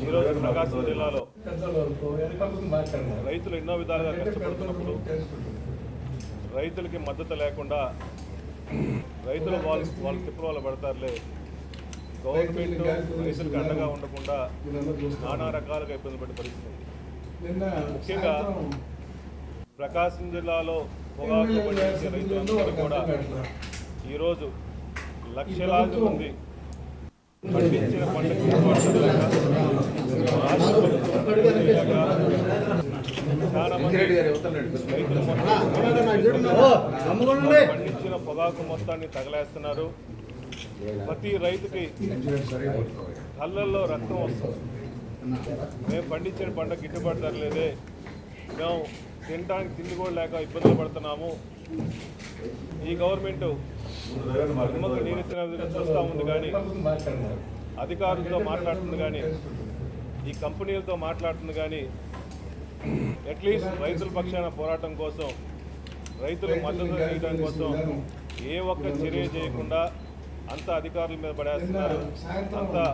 ఈరోజు ప్రకాశం జిల్లాలో రైతులు ఎన్నో విధాలుగా కష్టపడుతున్నప్పుడు రైతులకి మద్దతు లేకుండా రైతులు వాళ్ళ తిప్పలు వాళ్ళు పడతారులే, గవర్నమెంట్ రైతులకు అండగా ఉండకుండా నానా రకాలుగా ఇబ్బంది పడే పరిస్థితి. ముఖ్యంగా ప్రకాశం జిల్లాలో పొగాకు పండించే రైతులందరూ కూడా ఈరోజు లక్షలాది మంది పండించిన పంటకి చాలా మంది రైతులు పండించిన పొగాకు మొత్తాన్ని తగలేస్తున్నారు. ప్రతి రైతుకి కళ్ళల్లో రక్తం వస్తుంది. మేము పండించిన పంట గిట్టుబాటు ధరలేదే, మేము తినడానికి తిండి కూడా లేక ఇబ్బందులు పడుతున్నాము. ఈ గవర్నమెంట్ నిమ్మకు నీరెత్తిన విధంగా చూస్తూ ఉంది, కానీ అధికారులతో మాట్లాడుతుంది, కానీ ఈ కంపెనీలతో మాట్లాడుతుంది, కానీ అట్లీస్ట్ రైతుల పక్షాన పోరాటం కోసం, రైతులకు మద్దతు చేయడం కోసం ఏ ఒక్క చర్య చేయకుండా అంతా అధికారుల మీద పడేస్తున్నారు. అంతా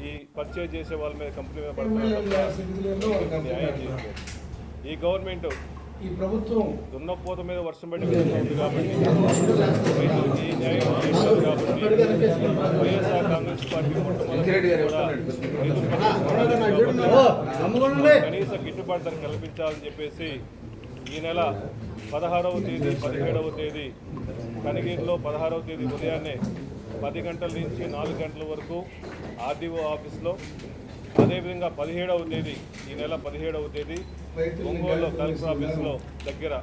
ఈ పర్చేజ్ చేసే వాళ్ళ మీద, కంపెనీ మీద పడుతున్నారు. న్యాయం చేయలేదు ఈ గవర్నమెంట్. ఈ ప్రభుత్వం దున్నపోత మీద వర్షం పడి ఉంది కాబట్టి రైతులకి న్యాయం చేయలేదు కాబట్టి వైఎస్ఆర్ కాంగ్రెస్ పార్టీ కనీస గిట్టుబాటు ధర కల్పించాలని చెప్పేసి ఈ నెల 16వ తేదీ 17వ తేదీ కనిగిరిలో 16వ తేదీ ఉదయాన్నే 10 గంటల నుంచి 4 గంటల వరకు ఆర్డీఓ ఆఫీస్లో, అదేవిధంగా 17వ తేదీ ఈ నెల 17వ తేదీ ఒంగోలులో కలెక్టర్ ఆఫీస్లో దగ్గర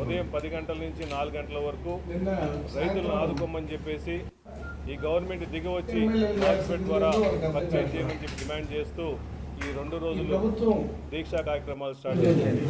ఉదయం 10 గంటల నుంచి 4 గంటల వరకు రైతులను ఆదుకోమని చెప్పేసి ఈ గవర్నమెంట్ దిగి వచ్చి మార్కెట్ ద్వారా పర్చేజ్ చేయమని చెప్పి డిమాండ్ చేస్తూ ఈ 2 రోజులు దీక్షా కార్యక్రమాలు స్టార్ట్ చేశారు.